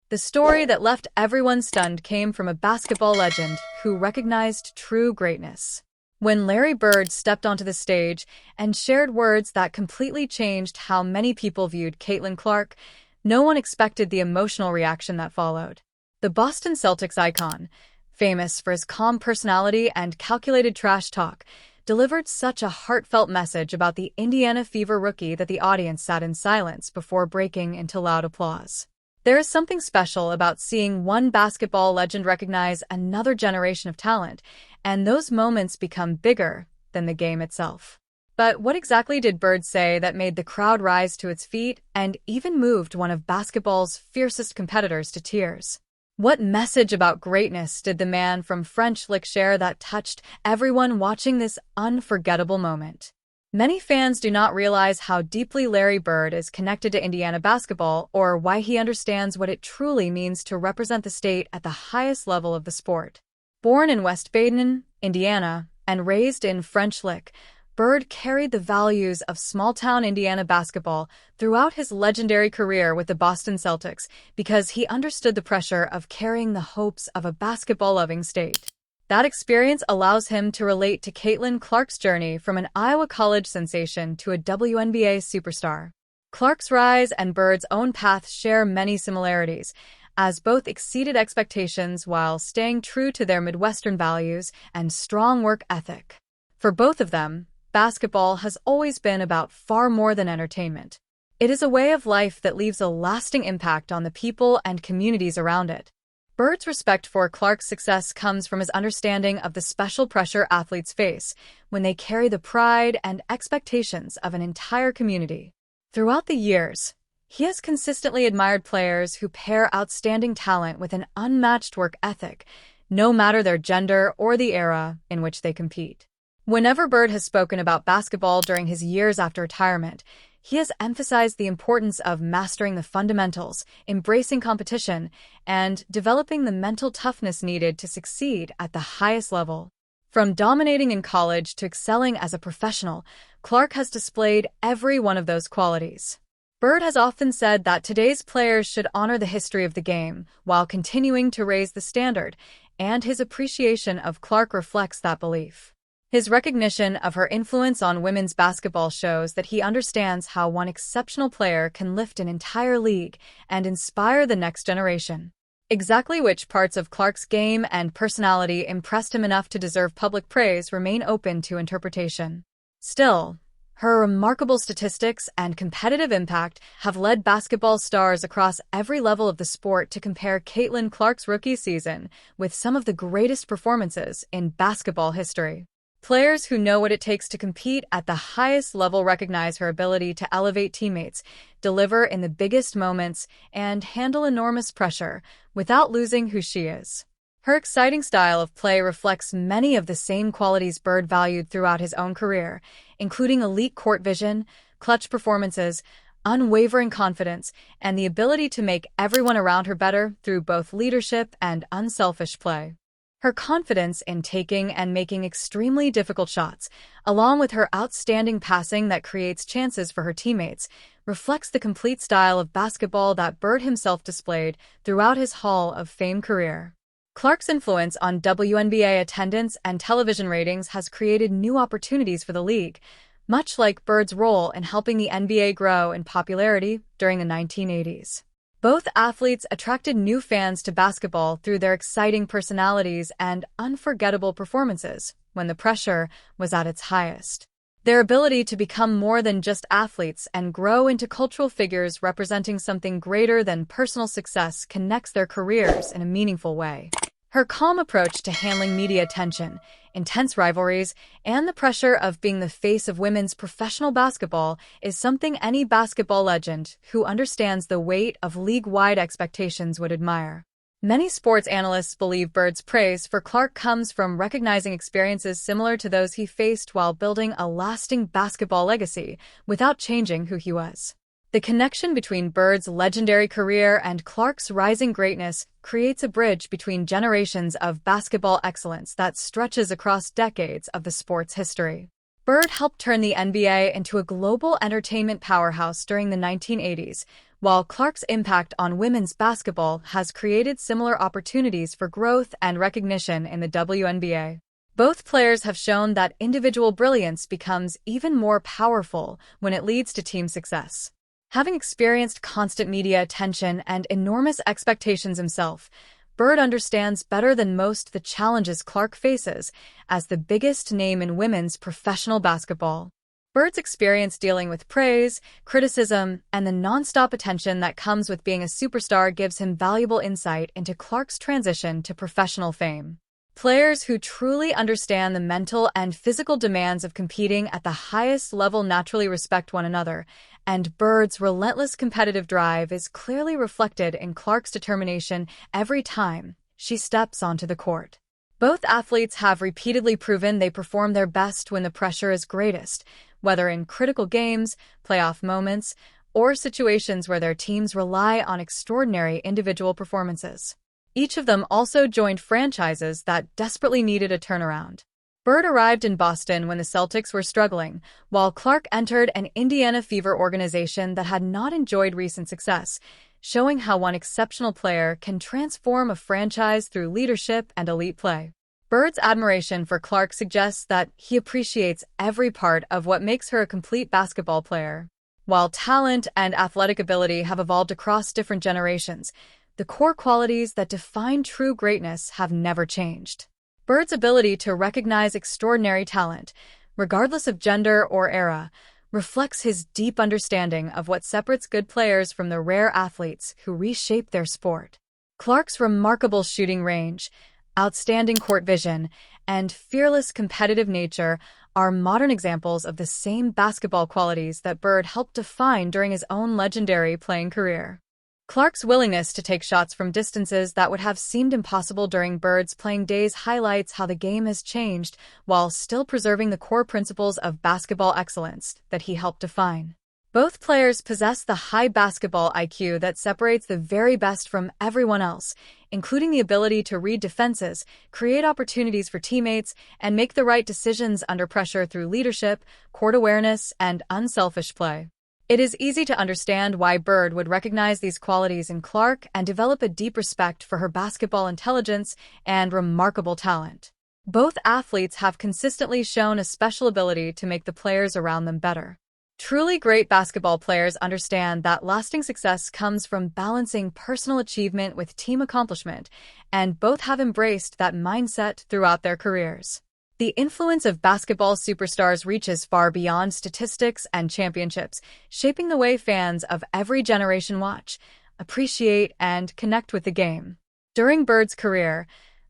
The story that left everyone stunned came from a basketball legend who recognized true greatness. When Larry Bird stepped onto the stage and shared words that completely changed how many people viewed Caitlin Clark, no one expected the emotional reaction that followed. The Boston Celtics icon, famous for his calm personality and calculated trash talk, delivered such a heartfelt message about the Indiana Fever rookie that the audience sat in silence before breaking into loud applause. There is something special about seeing one basketball legend recognize another generation of talent, and those moments become bigger than the game itself. But what exactly did Bird say that made the crowd rise to its feet and even moved one of basketball's fiercest competitors to tears? What message about greatness did the man from French Lick share that touched everyone watching this unforgettable moment? Many fans do not realize how deeply Larry Bird is connected to Indiana basketball or why he understands what it truly means to represent the state at the highest level of the sport. Born in West Baden, Indiana, and raised in French Lick, Bird carried the values of small-town Indiana basketball throughout his legendary career with the Boston Celtics because he understood the pressure of carrying the hopes of a basketball-loving state. That experience allows him to relate to Caitlin Clark's journey from an Iowa College sensation to a WNBA superstar. Clark's rise and Bird's own path share many similarities, as both exceeded expectations while staying true to their Midwestern values and strong work ethic. For both of them, basketball has always been about far more than entertainment. It is a way of life that leaves a lasting impact on the people and communities around it. Bird's respect for Clark's success comes from his understanding of the special pressure athletes face when they carry the pride and expectations of an entire community. Throughout the years, he has consistently admired players who pair outstanding talent with an unmatched work ethic, no matter their gender or the era in which they compete. Whenever Bird has spoken about basketball during his years after retirement, he has emphasized the importance of mastering the fundamentals, embracing competition, and developing the mental toughness needed to succeed at the highest level. From dominating in college to excelling as a professional, Clark has displayed every one of those qualities. Bird has often said that today's players should honor the history of the game while continuing to raise the standard, and his appreciation of Clark reflects that belief. His recognition of her influence on women's basketball shows that he understands how one exceptional player can lift an entire league and inspire the next generation. Exactly which parts of Clark's game and personality impressed him enough to deserve public praise remain open to interpretation. Still, her remarkable statistics and competitive impact have led basketball stars across every level of the sport to compare Caitlin Clark's rookie season with some of the greatest performances in basketball history. Players who know what it takes to compete at the highest level recognize her ability to elevate teammates, deliver in the biggest moments, and handle enormous pressure without losing who she is. Her exciting style of play reflects many of the same qualities Bird valued throughout his own career, including elite court vision, clutch performances, unwavering confidence, and the ability to make everyone around her better through both leadership and unselfish play. Her confidence in taking and making extremely difficult shots, along with her outstanding passing that creates chances for her teammates, reflects the complete style of basketball that Bird himself displayed throughout his Hall of Fame career. Clark's influence on WNBA attendance and television ratings has created new opportunities for the league, much like Bird's role in helping the NBA grow in popularity during the 1980s. Both athletes attracted new fans to basketball through their exciting personalities and unforgettable performances when the pressure was at its highest. Their ability to become more than just athletes and grow into cultural figures representing something greater than personal success connects their careers in a meaningful way. Her calm approach to handling media attention, intense rivalries, and the pressure of being the face of women's professional basketball is something any basketball legend who understands the weight of league-wide expectations would admire. Many sports analysts believe Bird's praise for Clark comes from recognizing experiences similar to those he faced while building a lasting basketball legacy without changing who he was. The connection between Bird's legendary career and Clark's rising greatness creates a bridge between generations of basketball excellence that stretches across decades of the sport's history. Bird helped turn the NBA into a global entertainment powerhouse during the 1980s, while Clark's impact on women's basketball has created similar opportunities for growth and recognition in the WNBA. Both players have shown that individual brilliance becomes even more powerful when it leads to team success. Having experienced constant media attention and enormous expectations himself, Bird understands better than most the challenges Clark faces as the biggest name in women's professional basketball. Bird's experience dealing with praise, criticism, and the nonstop attention that comes with being a superstar gives him valuable insight into Clark's transition to professional fame. Players who truly understand the mental and physical demands of competing at the highest level naturally respect one another, and Bird's relentless competitive drive is clearly reflected in Clark's determination every time she steps onto the court. Both athletes have repeatedly proven they perform their best when the pressure is greatest, whether in critical games, playoff moments, or situations where their teams rely on extraordinary individual performances. Each of them also joined franchises that desperately needed a turnaround. Bird arrived in Boston when the Celtics were struggling, while Clark entered an Indiana Fever organization that had not enjoyed recent success, showing how one exceptional player can transform a franchise through leadership and elite play. Bird's admiration for Clark suggests that he appreciates every part of what makes her a complete basketball player. While talent and athletic ability have evolved across different generations, the core qualities that define true greatness have never changed. Bird's ability to recognize extraordinary talent, regardless of gender or era, reflects his deep understanding of what separates good players from the rare athletes who reshape their sport. Clark's remarkable shooting range, outstanding court vision, and fearless competitive nature are modern examples of the same basketball qualities that Bird helped define during his own legendary playing career. Clark's willingness to take shots from distances that would have seemed impossible during Bird's playing days highlights how the game has changed while still preserving the core principles of basketball excellence that he helped define. Both players possess the high basketball IQ that separates the very best from everyone else, including the ability to read defenses, create opportunities for teammates, and make the right decisions under pressure through leadership, court awareness, and unselfish play. It is easy to understand why Bird would recognize these qualities in Clark and develop a deep respect for her basketball intelligence and remarkable talent. Both athletes have consistently shown a special ability to make the players around them better. Truly great basketball players understand that lasting success comes from balancing personal achievement with team accomplishment, and both have embraced that mindset throughout their careers. The influence of basketball superstars reaches far beyond statistics and championships, shaping the way fans of every generation watch, appreciate, and connect with the game. During Bird's career,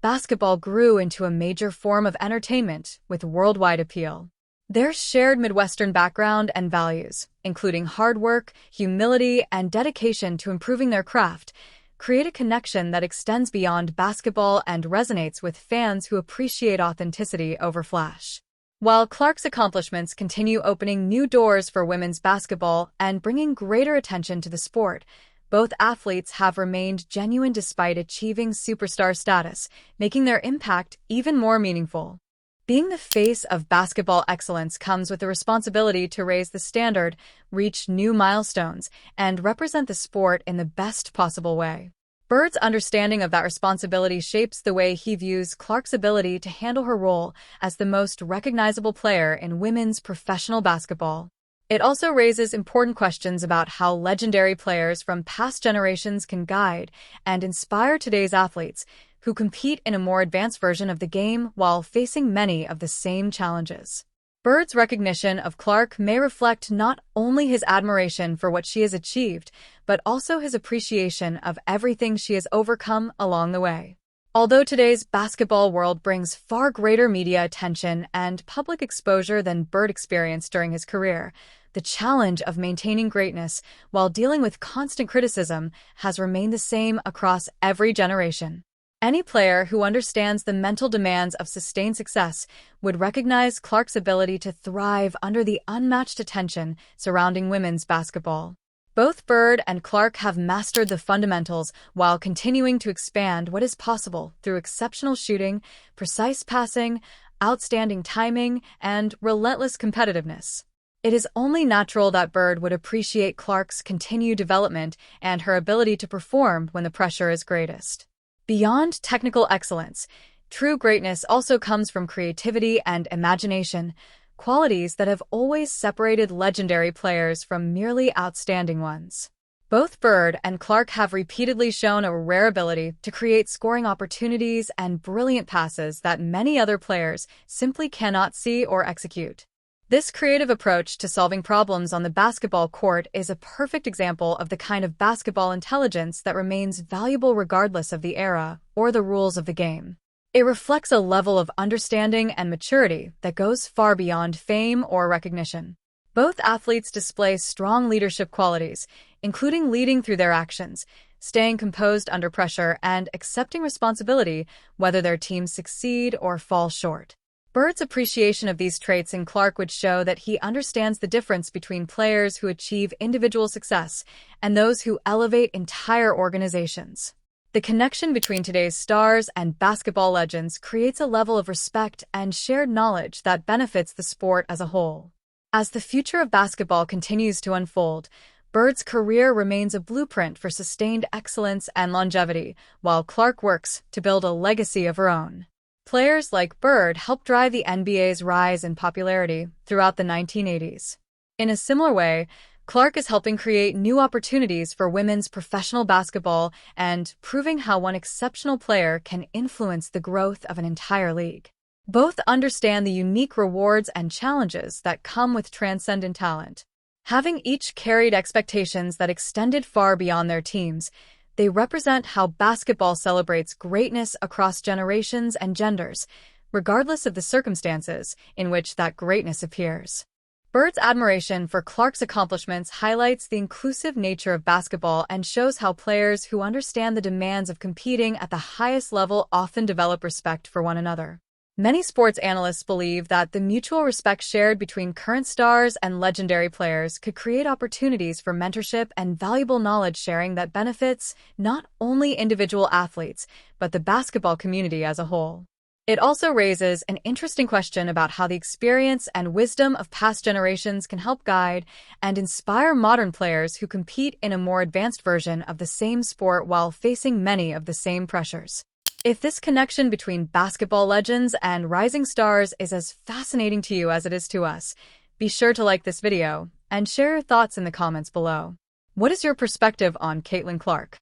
basketball grew into a major form of entertainment with worldwide appeal. Their shared Midwestern background and values, including hard work, humility, and dedication to improving their craft, create a connection that extends beyond basketball and resonates with fans who appreciate authenticity over flash. While Clark's accomplishments continue opening new doors for women's basketball and bringing greater attention to the sport, both athletes have remained genuine despite achieving superstar status, making their impact even more meaningful. Being the face of basketball excellence comes with the responsibility to raise the standard, reach new milestones, and represent the sport in the best possible way. Bird's understanding of that responsibility shapes the way he views Clark's ability to handle her role as the most recognizable player in women's professional basketball. It also raises important questions about how legendary players from past generations can guide and inspire today's athletes, who compete in a more advanced version of the game while facing many of the same challenges. Bird's recognition of Clark may reflect not only his admiration for what she has achieved, but also his appreciation of everything she has overcome along the way. Although today's basketball world brings far greater media attention and public exposure than Bird experienced during his career, the challenge of maintaining greatness while dealing with constant criticism has remained the same across every generation. Any player who understands the mental demands of sustained success would recognize Clark's ability to thrive under the unmatched attention surrounding women's basketball. Both Bird and Clark have mastered the fundamentals while continuing to expand what is possible through exceptional shooting, precise passing, outstanding timing, and relentless competitiveness. It is only natural that Bird would appreciate Clark's continued development and her ability to perform when the pressure is greatest. Beyond technical excellence, true greatness also comes from creativity and imagination, qualities that have always separated legendary players from merely outstanding ones. Both Bird and Clark have repeatedly shown a rare ability to create scoring opportunities and brilliant passes that many other players simply cannot see or execute. This creative approach to solving problems on the basketball court is a perfect example of the kind of basketball intelligence that remains valuable regardless of the era or the rules of the game. It reflects a level of understanding and maturity that goes far beyond fame or recognition. Both athletes display strong leadership qualities, including leading through their actions, staying composed under pressure, and accepting responsibility whether their teams succeed or fall short. Bird's appreciation of these traits in Clark would show that he understands the difference between players who achieve individual success and those who elevate entire organizations. The connection between today's stars and basketball legends creates a level of respect and shared knowledge that benefits the sport as a whole. As the future of basketball continues to unfold, Bird's career remains a blueprint for sustained excellence and longevity, while Clark works to build a legacy of her own. Players like Bird helped drive the NBA's rise in popularity throughout the 1980s. In a similar way, Clark is helping create new opportunities for women's professional basketball and proving how one exceptional player can influence the growth of an entire league. Both understand the unique rewards and challenges that come with transcendent talent. Having each carried expectations that extended far beyond their teams, they represent how basketball celebrates greatness across generations and genders, regardless of the circumstances in which that greatness appears. Bird's admiration for Clark's accomplishments highlights the inclusive nature of basketball and shows how players who understand the demands of competing at the highest level often develop respect for one another. Many sports analysts believe that the mutual respect shared between current stars and legendary players could create opportunities for mentorship and valuable knowledge sharing that benefits not only individual athletes, but the basketball community as a whole. It also raises an interesting question about how the experience and wisdom of past generations can help guide and inspire modern players who compete in a more advanced version of the same sport while facing many of the same pressures. If this connection between basketball legends and rising stars is as fascinating to you as it is to us, be sure to like this video and share your thoughts in the comments below. What is your perspective on Caitlin Clark?